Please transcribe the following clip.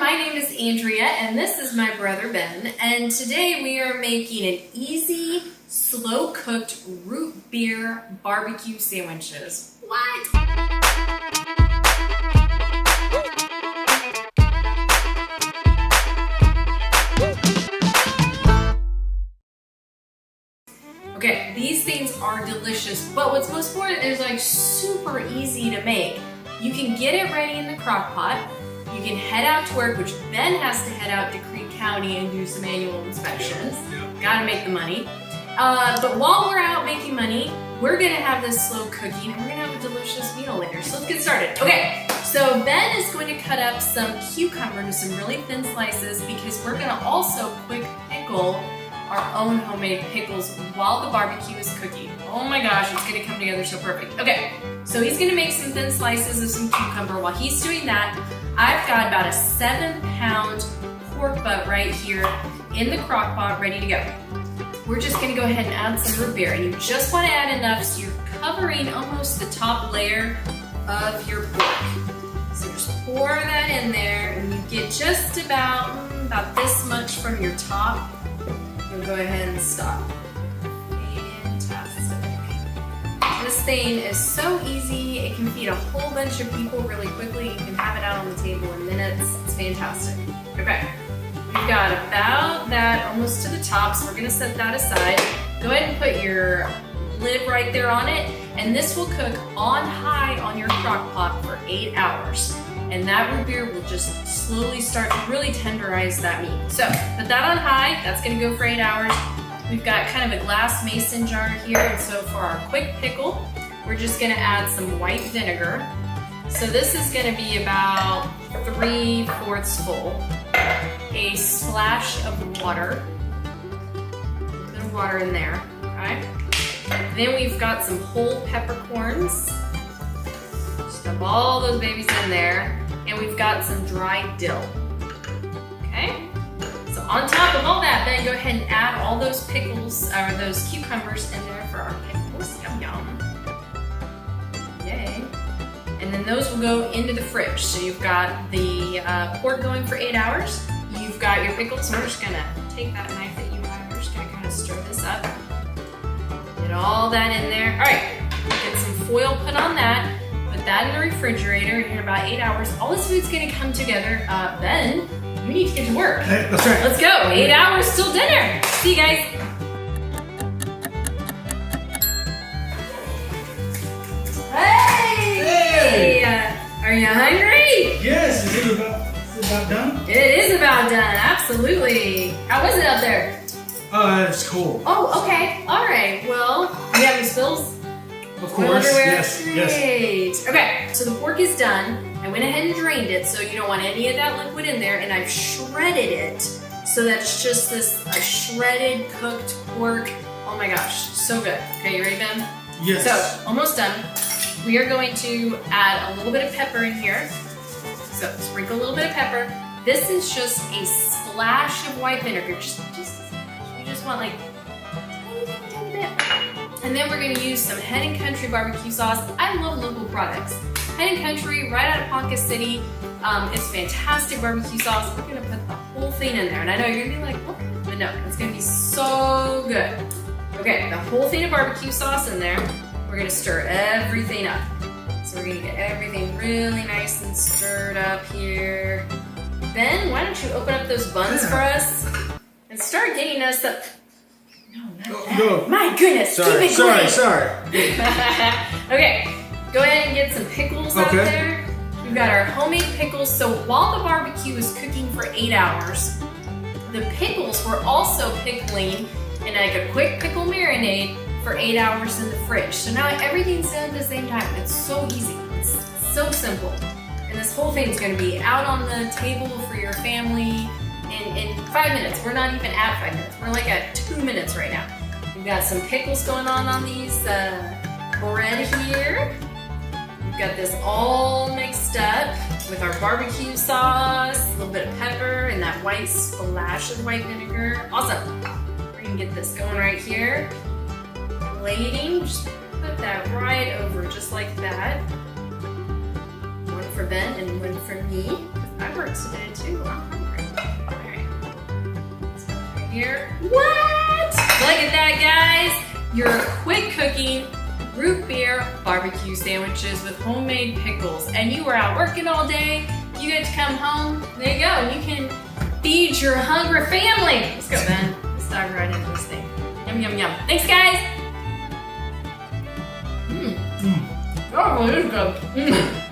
my name is Andrea and this is my brother Ben, and today we are making an easy, slow-cooked root beer barbecue sandwiches. What? Okay, these things are delicious, but what's most important is like super easy to make. You can get it ready in the crock pot. You can head out to work, which Ben has to head out to Creek County and do some annual inspections. Gotta make the money. But while we're out making money, we're gonna have this slow cooking and we're gonna have a delicious meal later. So let's get started. Okay, so Ben is going to cut up some cucumber into some really thin slices because we're gonna also quick pickle our own homemade pickles while the barbecue is cooking. Oh my gosh, it's gonna come together so perfect. Okay, so he's gonna make some thin slices of some cucumber. While he's doing that, I've got about a 7-pound pork butt right here in the crock pot ready to go. We're just gonna go ahead and add some root beer, and you just wanna add enough so you're covering almost the top layer of your pork. So just pour that in there, and you get just about this much from your top. You'll go ahead and stop. Fantastic. This thing is so easy. It can feed a whole bunch of people really quickly. You can have it out on the table in minutes. It's fantastic. Okay, we've got about that almost to the top, so we're gonna set that aside. Go ahead and put your lid right there on it, and this will cook on high on your crock pot for 8 hours. And that root beer will just slowly start to really tenderize that meat. So put that on high, that's gonna go for 8 hours. We've got kind of a glass mason jar here, and so for our quick pickle, we're just gonna add some white vinegar. So this is gonna be about 3/4 full. A splash of water, a bit of water in there, okay? Then we've got some whole peppercorns. Stuff all those babies in there. And we've got some dried dill, okay? So on top of all that, then go ahead and add all those pickles, or those cucumbers in there for our pickles. Yum, yum. Yay. And then those will go into the fridge. So you've got the pork going for 8 hours. You've got your pickles. So we're just gonna take that knife that you have. We're just gonna kind of stir this up. Get all that in there. All right, get some foil put on that. Put that in the refrigerator in about 8 hours. All this food's gonna come together. Ben, you need to get to work. Hey, that's right. Let's go. 8 hours till dinner. See you guys. Hey! Are you hungry? Yes, is it about done? It is about done, absolutely. How was it out there? It's cool. Oh, okay. All right. Well, you have any spills? Of course, yes, Great. yes. Okay, so the pork is done. I went ahead and drained it, so you don't want any of that liquid in there, and I've shredded it. So that's just this shredded, cooked pork. Oh my gosh, so good. Okay, you ready, Ben? Yes. So, almost done. We are going to add a little bit of pepper in here. So, sprinkle a little bit of pepper. This is just a splash of white vinegar. Just you just want like a tiny bit. And then we're gonna use some Head & Country barbecue sauce. I love local products. Head & Country, right out of Ponca City. It's fantastic barbecue sauce. We're gonna put the whole thing in there. And I know you're gonna be like, what? But no, it's gonna be so good. Okay, the whole thing of barbecue sauce in there. We're gonna stir everything up. So we're gonna get everything really nice and stirred up here. Ben, why don't you open up those buns for us and start getting us the... No, not that. Go. My goodness, Sorry, keep it clean. sorry. Okay, go ahead and get some pickles out there. We've got our homemade pickles. So while the barbecue is cooking for 8 hours, the pickles we're also pickling in like a quick pickle marinade for 8 hours in the fridge. So now everything's done at the same time. It's so easy. It's so simple. And this whole thing's gonna be out on the table for your family in 5 minutes. We're not even at 5 minutes. We're like at 2 minutes right now. We've got some pickles going on these bread here. We've got this all mixed up with our barbecue sauce, a little bit of pepper, and that white splash of white vinegar. Awesome. We're gonna get this going right here. Plating, just put that right over just like that. One for Ben and one for me. I worked today too. I'm hungry. All right. Let's go right here. What? Look at that, guys. Your quick cooking root beer barbecue sandwiches with homemade pickles. And you were out working all day. You get to come home. There you go. And you can feed your hungry family. Let's go, Ben. Let's dive right into this thing. Yum, yum, yum. Thanks, guys. Oh, it is good.